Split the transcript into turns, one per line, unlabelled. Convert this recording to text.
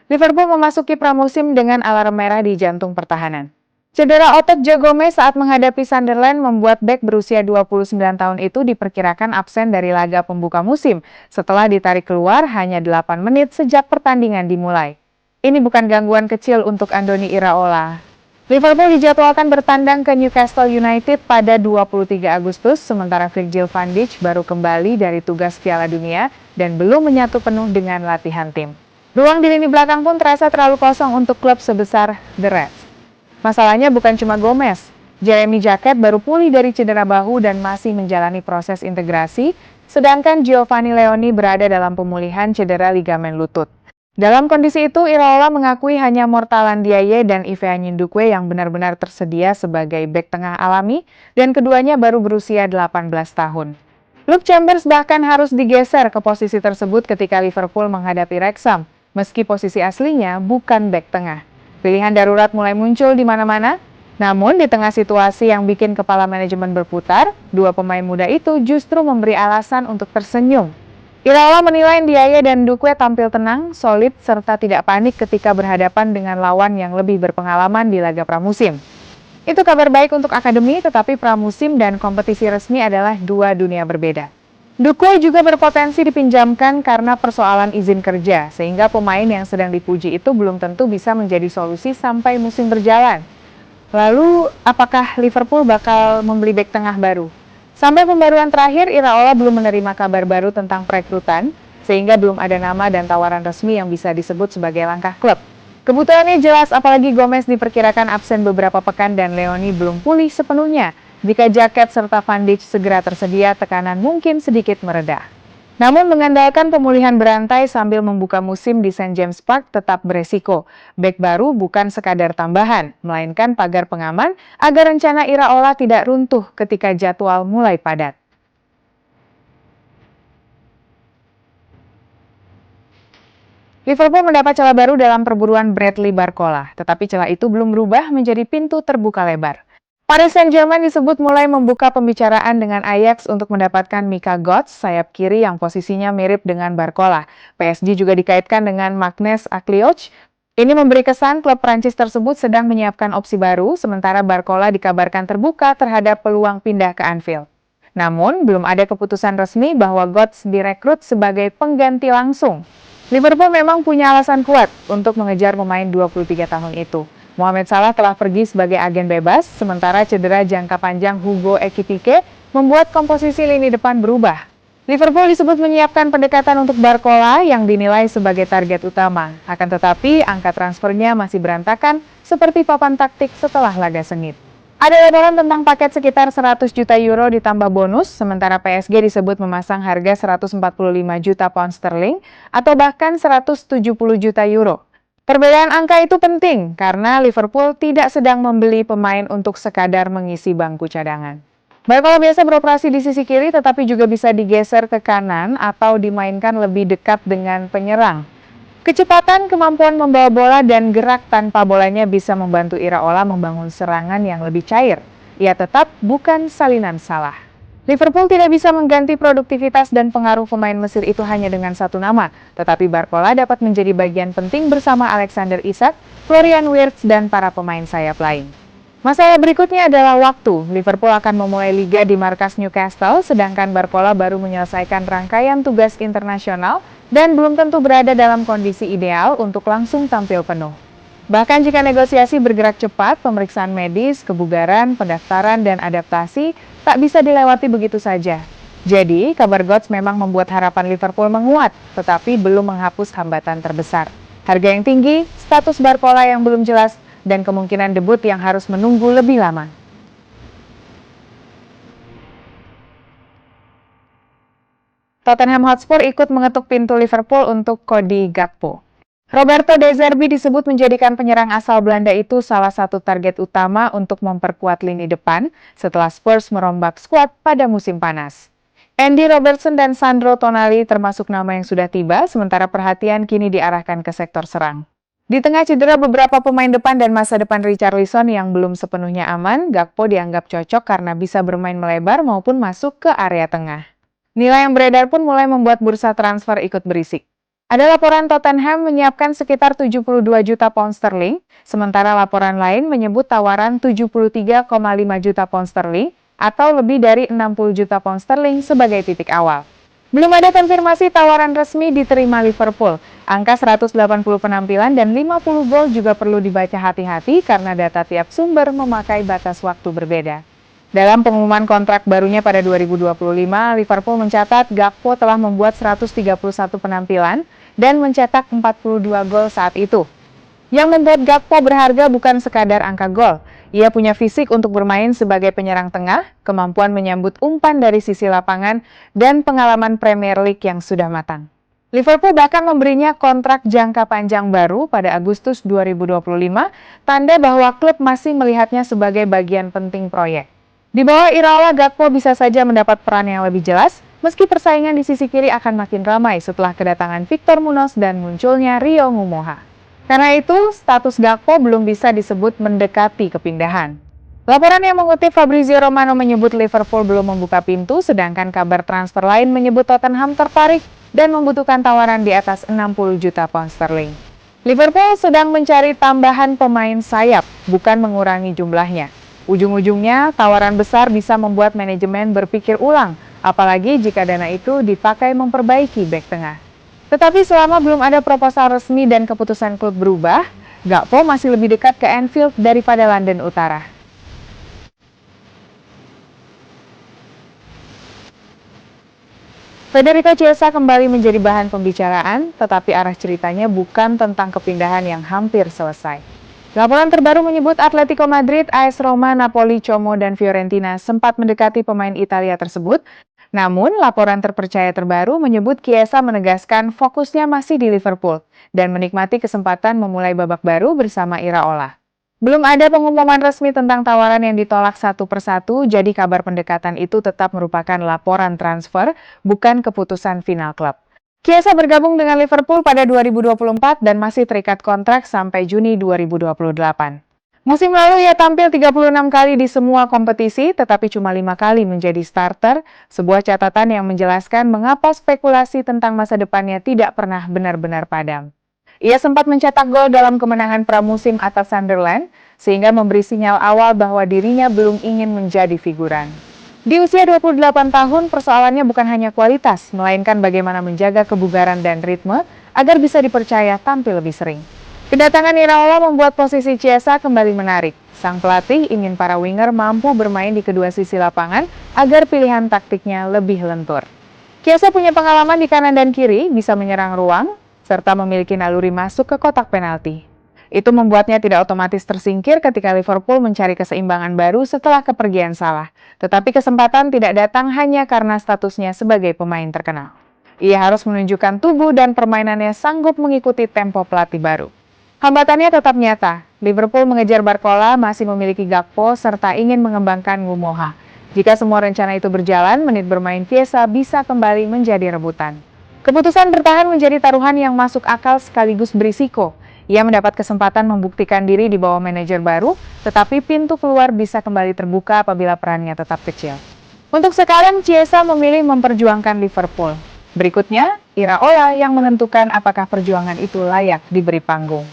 Liverpool memasuki pramusim dengan alarm merah di jantung pertahanan. Cedera otot Joe Gomez saat menghadapi Sunderland membuat bek berusia 29 tahun itu diperkirakan absen dari laga pembuka musim setelah ditarik keluar hanya 8 menit sejak pertandingan dimulai. Ini bukan gangguan kecil untuk Andoni Iraola. Liverpool dijadwalkan bertandang ke Newcastle United pada 23 Agustus, sementara Virgil van Dijk baru kembali dari tugas Piala Dunia dan belum menyatu penuh dengan latihan tim. Ruang di lini belakang pun terasa terlalu kosong untuk klub sebesar The Reds. Masalahnya bukan cuma Gomez. Jeremy Jacquet baru pulih dari cedera bahu dan masih menjalani proses integrasi, sedangkan Giovanni Leoni berada dalam pemulihan cedera ligamen lutut. Dalam kondisi itu, Iraola mengakui hanya Mortalan Diaye dan Ife Anyindukwe yang benar-benar tersedia sebagai bek tengah alami, dan keduanya baru berusia 18 tahun. Luke Chambers bahkan harus digeser ke posisi tersebut ketika Liverpool menghadapi Wrexham, meski posisi aslinya bukan bek tengah. Pilihan darurat mulai muncul di mana-mana, namun di tengah situasi yang bikin kepala manajemen berputar, dua pemain muda itu justru memberi alasan untuk tersenyum. Iraola menilai Ndiaye dan Ndukwe tampil tenang, solid, serta tidak panik ketika berhadapan dengan lawan yang lebih berpengalaman di laga pramusim. Itu kabar baik untuk akademi, tetapi pramusim dan kompetisi resmi adalah dua dunia berbeda. Ndukwe juga berpotensi dipinjamkan karena persoalan izin kerja, sehingga pemain yang sedang dipuji itu belum tentu bisa menjadi solusi sampai musim berjalan. Lalu, apakah Liverpool bakal membeli bek tengah baru? Sampai pembaruan terakhir, Iraola belum menerima kabar baru tentang perekrutan, sehingga belum ada nama dan tawaran resmi yang bisa disebut sebagai langkah klub. Kebutuhannya jelas, apalagi Gomez diperkirakan absen beberapa pekan dan Leoni belum pulih sepenuhnya. Jika Jacquet serta Van Dijk segera tersedia, tekanan mungkin sedikit mereda. Namun mengandalkan pemulihan berantai sambil membuka musim di St. James Park tetap beresiko. Bek baru bukan sekadar tambahan, melainkan pagar pengaman agar rencana Iraola tidak runtuh ketika jadwal mulai padat. Liverpool mendapat celah baru dalam perburuan Bradley Barcola, tetapi celah itu belum berubah menjadi pintu terbuka lebar. Paris Saint-Germain disebut mulai membuka pembicaraan dengan Ajax untuk mendapatkan Mika Götze, sayap kiri yang posisinya mirip dengan Barcola. PSG juga dikaitkan dengan Magnus Akliouche. Ini memberi kesan klub Prancis tersebut sedang menyiapkan opsi baru, sementara Barcola dikabarkan terbuka terhadap peluang pindah ke Anfield. Namun, belum ada keputusan resmi bahwa Götze direkrut sebagai pengganti langsung. Liverpool memang punya alasan kuat untuk mengejar pemain 23 tahun itu. Mohamed Salah telah pergi sebagai agen bebas, sementara cedera jangka panjang Hugo Ekitike membuat komposisi lini depan berubah. Liverpool disebut menyiapkan pendekatan untuk Barcola yang dinilai sebagai target utama. Akan tetapi, angka transfernya masih berantakan seperti papan taktik setelah laga sengit. Ada laporan tentang paket sekitar 100 juta euro ditambah bonus, sementara PSG disebut memasang harga 145 juta pound sterling atau bahkan 170 juta euro. Perbedaan angka itu penting karena Liverpool tidak sedang membeli pemain untuk sekadar mengisi bangku cadangan. Barcola biasa beroperasi di sisi kiri tetapi juga bisa digeser ke kanan atau dimainkan lebih dekat dengan penyerang. Kecepatan, kemampuan membawa bola, dan gerak tanpa bolanya bisa membantu Iraola membangun serangan yang lebih cair. Ia tetap bukan salinan Salah. Liverpool tidak bisa mengganti produktivitas dan pengaruh pemain Mesir itu hanya dengan satu nama, tetapi Barcola dapat menjadi bagian penting bersama Alexander Isak, Florian Wirtz, dan para pemain sayap lain. Masalah berikutnya adalah waktu. Liverpool akan memulai liga di markas Newcastle, sedangkan Barcola baru menyelesaikan rangkaian tugas internasional dan belum tentu berada dalam kondisi ideal untuk langsung tampil penuh. Bahkan jika negosiasi bergerak cepat, pemeriksaan medis, kebugaran, pendaftaran, dan adaptasi tak bisa dilewati begitu saja. Jadi, kabar Götze memang membuat harapan Liverpool menguat, tetapi belum menghapus hambatan terbesar. Harga yang tinggi, status Barcola yang belum jelas, dan kemungkinan debut yang harus menunggu lebih lama. Tottenham Hotspur ikut mengetuk pintu Liverpool untuk Cody Gakpo. Roberto De Zerbi disebut menjadikan penyerang asal Belanda itu salah satu target utama untuk memperkuat lini depan setelah Spurs merombak skuad pada musim panas. Andy Robertson dan Sandro Tonali termasuk nama yang sudah tiba, sementara perhatian kini diarahkan ke sektor serang. Di tengah cedera beberapa pemain depan dan masa depan Richarlison yang belum sepenuhnya aman, Gakpo dianggap cocok karena bisa bermain melebar maupun masuk ke area tengah. Nilai yang beredar pun mulai membuat bursa transfer ikut berisik. Ada laporan Tottenham menyiapkan sekitar 72 juta pound sterling, sementara laporan lain menyebut tawaran 73,5 juta pound sterling atau lebih dari 60 juta pound sterling sebagai titik awal. Belum ada konfirmasi tawaran resmi diterima Liverpool. Angka 180 penampilan dan 50 gol juga perlu dibaca hati-hati karena data tiap sumber memakai batas waktu berbeda. Dalam pengumuman kontrak barunya pada 2025, Liverpool mencatat Gakpo telah membuat 131 penampilan dan mencetak 42 gol saat itu. Yang membuat Gakpo berharga bukan sekadar angka gol. Ia punya fisik untuk bermain sebagai penyerang tengah, kemampuan menyambut umpan dari sisi lapangan, dan pengalaman Premier League yang sudah matang. Liverpool bahkan memberinya kontrak jangka panjang baru pada Agustus 2025, tanda bahwa klub masih melihatnya sebagai bagian penting proyek. Di bawah Iraola, Gakpo bisa saja mendapat peran yang lebih jelas, meski persaingan di sisi kiri akan makin ramai setelah kedatangan Victor Munoz dan munculnya Rio Ngumoha. Karena itu, status Gakpo belum bisa disebut mendekati kepindahan. Laporan yang mengutip Fabrizio Romano menyebut Liverpool belum membuka pintu, sedangkan kabar transfer lain menyebut Tottenham tertarik dan membutuhkan tawaran di atas 60 juta pound sterling. Liverpool sedang mencari tambahan pemain sayap, bukan mengurangi jumlahnya. Ujung-ujungnya, tawaran besar bisa membuat manajemen berpikir ulang, apalagi jika dana itu dipakai memperbaiki bek tengah. Tetapi selama belum ada proposal resmi dan keputusan klub berubah, Gakpo masih lebih dekat ke Anfield daripada London Utara. Federico Chiesa kembali menjadi bahan pembicaraan, tetapi arah ceritanya bukan tentang kepindahan yang hampir selesai. Laporan terbaru menyebut Atletico Madrid, AS Roma, Napoli, Como, dan Fiorentina sempat mendekati pemain Italia tersebut. Namun, laporan terpercaya terbaru menyebut Chiesa menegaskan fokusnya masih di Liverpool dan menikmati kesempatan memulai babak baru bersama Iraola. Belum ada pengumuman resmi tentang tawaran yang ditolak satu persatu, jadi kabar pendekatan itu tetap merupakan laporan transfer, bukan keputusan final klub. Chiesa bergabung dengan Liverpool pada 2024 dan masih terikat kontrak sampai Juni 2028. Musim lalu ia tampil 36 kali di semua kompetisi, tetapi cuma 5 kali menjadi starter, sebuah catatan yang menjelaskan mengapa spekulasi tentang masa depannya tidak pernah benar-benar padam. Ia sempat mencetak gol dalam kemenangan pramusim atas Sunderland, sehingga memberi sinyal awal bahwa dirinya belum ingin menjadi figuran. Di usia 28 tahun, persoalannya bukan hanya kualitas, melainkan bagaimana menjaga kebugaran dan ritme agar bisa dipercaya tampil lebih sering. Kedatangan Iraola membuat posisi Chiesa kembali menarik. Sang pelatih ingin para winger mampu bermain di kedua sisi lapangan agar pilihan taktiknya lebih lentur. Chiesa punya pengalaman di kanan dan kiri, bisa menyerang ruang, serta memiliki naluri masuk ke kotak penalti. Itu membuatnya tidak otomatis tersingkir ketika Liverpool mencari keseimbangan baru setelah kepergian Salah. Tetapi kesempatan tidak datang hanya karena statusnya sebagai pemain terkenal. Ia harus menunjukkan tubuh dan permainannya sanggup mengikuti tempo pelatih baru. Hambatannya tetap nyata. Liverpool mengejar Barcola, masih memiliki Gakpo, serta ingin mengembangkan Ngumoha. Jika semua rencana itu berjalan, menit bermain Chiesa bisa kembali menjadi rebutan. Keputusan bertahan menjadi taruhan yang masuk akal sekaligus berisiko. Ia mendapat kesempatan membuktikan diri di bawah manajer baru, tetapi pintu keluar bisa kembali terbuka apabila perannya tetap kecil. Untuk sekarang, Chiesa memilih memperjuangkan Liverpool. Berikutnya, Iraola yang menentukan apakah perjuangan itu layak diberi panggung.